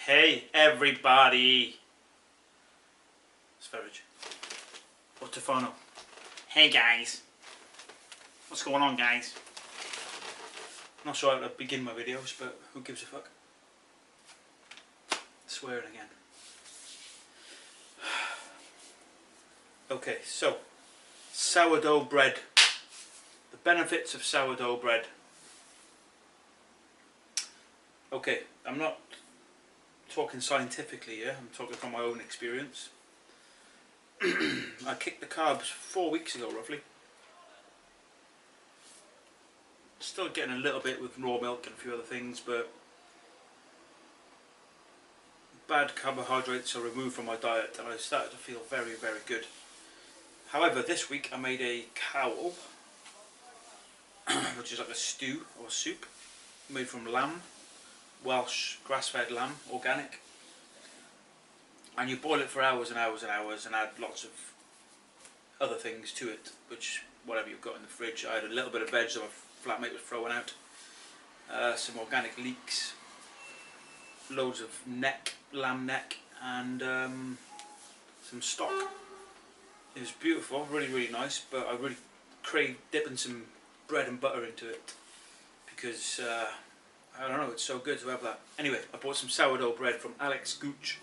Hey everybody, Sverige, Ottofano. Hey guys, what's going on guys? Not sure how to begin my videos, but who gives a fuck? Swearing again. Okay, so sourdough bread. The benefits of sourdough bread. Okay, I'm not talking scientifically here, I'm talking from my own experience. I kicked the carbs 4 weeks ago roughly. Still getting a little bit with raw milk and a few other things, but bad carbohydrates are removed from my diet and I started to feel very, very good. However, this week I made a cowl, which is like a stew or soup, made from lamb, Welsh grass-fed lamb, organic. And you boil it for hours and hours and hours and add lots of other things to it, which whatever you've got in the fridge. I had a little bit of veg that my flatmate was throwing out, some organic leeks, loads of neck, lamb neck, and some stock. It was beautiful, really, really nice, but I really craved dipping some bread and butter into it because I don't know, it's so good to have that. Anyway, I bought some sourdough bread from Alex Gooch,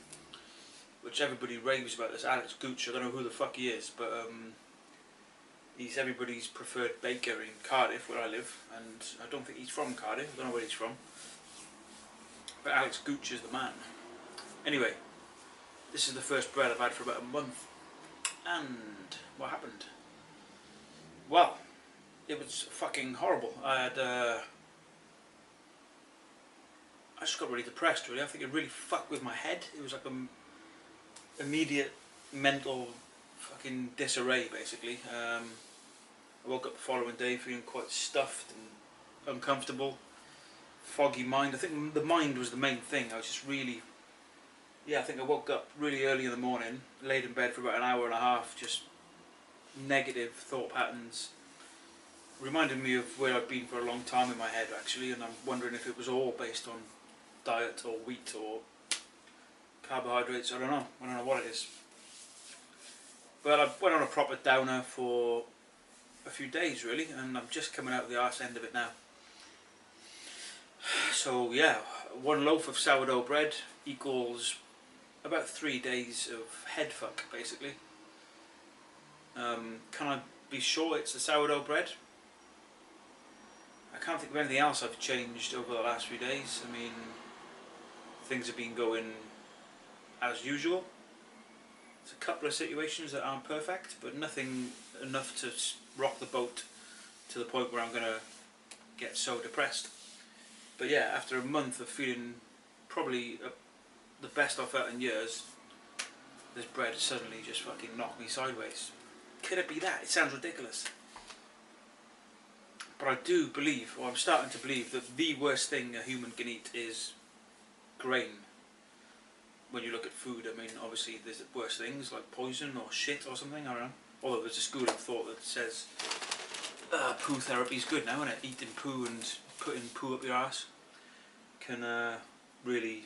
which everybody raves about. This Alex Gooch, I don't know who the fuck he is, but he's everybody's preferred baker in Cardiff, where I live, and I don't think he's from Cardiff, I don't know where he's from. But Alex Gooch is the man. Anyway, this is the first bread I've had for about a month, and what happened? Well, it was fucking horrible. I just got really depressed really. I think it really fucked with my head. It was like an immediate mental fucking disarray basically. I woke up the following day feeling quite stuffed and uncomfortable. Foggy mind. I think the mind was the main thing. I was just really, I think I woke up really early in the morning, laid in bed for about an hour and a half, just negative thought patterns. Reminded me of where I've been for a long time in my head actually, and I'm wondering if it was all based on diet or wheat or carbohydrates. I don't know what it is. But I went on a proper downer for a few days really, and I'm just coming out of the arse end of it now. So yeah, 1 loaf of sourdough bread equals about 3 days of head fuck basically. Can I be sure it's the sourdough bread? I can't think of anything else I've changed over the last few days. I mean, things have been going as usual. There's a couple of situations that aren't perfect, but nothing enough to rock the boat to the point where I'm going to get so depressed. But yeah, after a month of feeling probably the best I've felt in years, this bread suddenly just fucking knocked me sideways. Could it be that? It sounds ridiculous. But I do believe, or I'm starting to believe, that the worst thing a human can eat is grain. When you look at food, I mean, obviously there's worse things like poison or shit or something, I don't know. Although there's a school of thought that says poo therapy is good now, isn't it? Eating poo and putting poo up your arse can really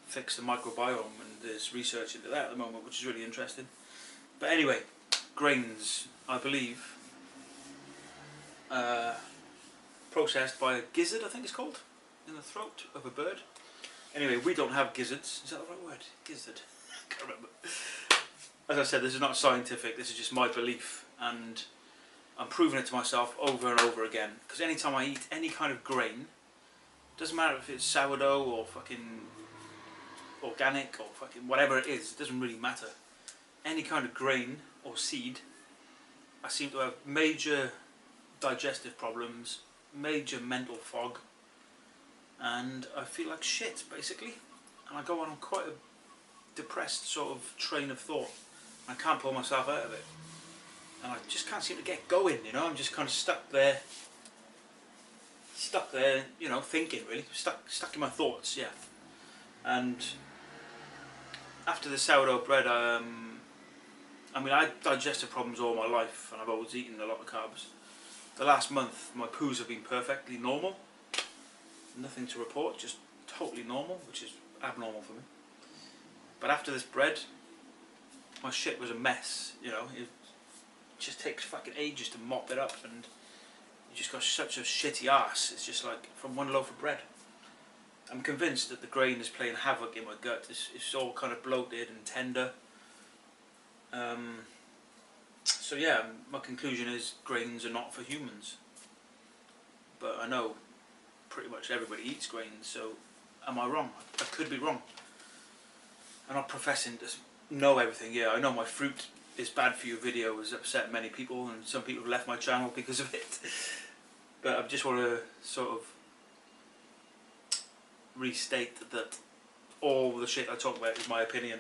fix the microbiome, and there's research into that at the moment, which is really interesting. But anyway, grains, I believe, processed by a gizzard, I think it's called, in the throat of a bird. Anyway, we don't have gizzards. Is that the right word? Gizzard? I can't remember. As I said, this is not scientific, this is just my belief, and I'm proving it to myself over and over again. Because anytime I eat any kind of grain, doesn't matter if it's sourdough or fucking organic or fucking whatever it is, it doesn't really matter. Any kind of grain or seed, I seem to have major digestive problems, major mental fog, and I feel like shit basically, and I go on quite a depressed sort of train of thought. I can't pull myself out of it, and I just can't seem to get going, you know. I'm just kind of stuck there, you know, thinking really, stuck in my thoughts, yeah. And after the sourdough bread, I mean, I had digestive problems all my life, and I've always eaten a lot of carbs. The last month, my poos have been perfectly normal. Nothing to report, just totally normal, which is abnormal for me. But after this bread, my shit was a mess, you know. It just takes fucking ages to mop it up, and you just got such a shitty arse. It's just like from one loaf of bread. I'm convinced that the grain is playing havoc in my gut. It's all kind of bloated and tender. So yeah, my conclusion is grains are not for humans. But I know pretty much everybody eats grains, so am I wrong? I could be wrong. I'm not professing to know everything. Yeah, I know my fruit is bad for you video has upset many people, and some people have left my channel because of it. But I just want to sort of restate that all the shit I talk about is my opinion.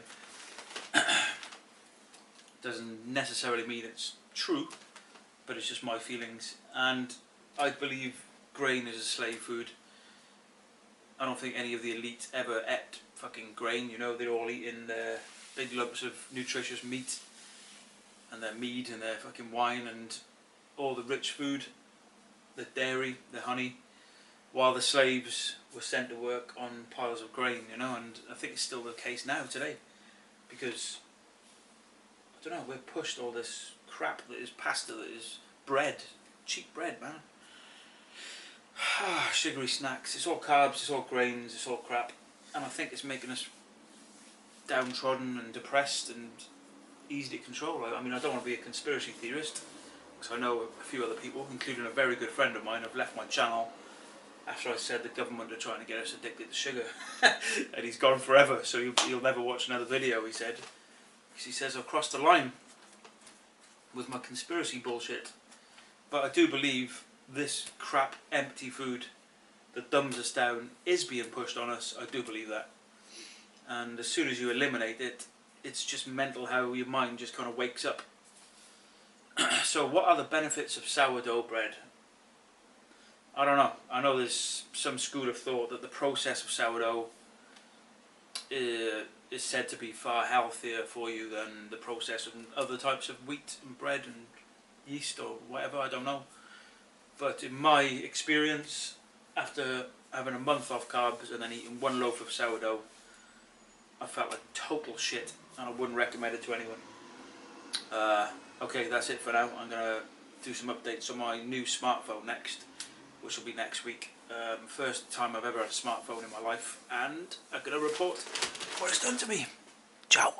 Doesn't necessarily mean it's true, but it's just my feelings. And I believe grain is a slave food. I don't think any of the elite ever ate fucking grain, you know. They're all eating their big lumps of nutritious meat and their mead and their fucking wine and all the rich food, the dairy, the honey, while the slaves were sent to work on piles of grain, you know. And I think it's still the case now today, because I don't know, we're pushed all this crap that is pasta, that is bread, cheap bread, man. Sugary snacks, it's all carbs, it's all grains, it's all crap, and I think it's making us downtrodden and depressed and easy to control. I mean, I don't want to be a conspiracy theorist, because I know a few other people, including a very good friend of mine, have left my channel after I said the government are trying to get us addicted to sugar. And he's gone forever, so you'll never watch another video, he said, because he says I've crossed the line with my conspiracy bullshit. But I do believe this crap empty food that dumbs us down is being pushed on us. I do believe that. And as soon as you eliminate it, it's just mental how your mind just kind of wakes up. So what are the benefits of sourdough bread? I don't know. I know there's some school of thought that the process of sourdough is said to be far healthier for you than the process of other types of wheat and bread and yeast or whatever, I don't know. But in my experience, after having a month off carbs and then eating one loaf of sourdough, I felt like total shit, and I wouldn't recommend it to anyone. Okay, that's it for now. I'm going to do some updates on my new smartphone next, which will be next week. First time I've ever had a smartphone in my life, and I'm going to report what it's done to me. Ciao.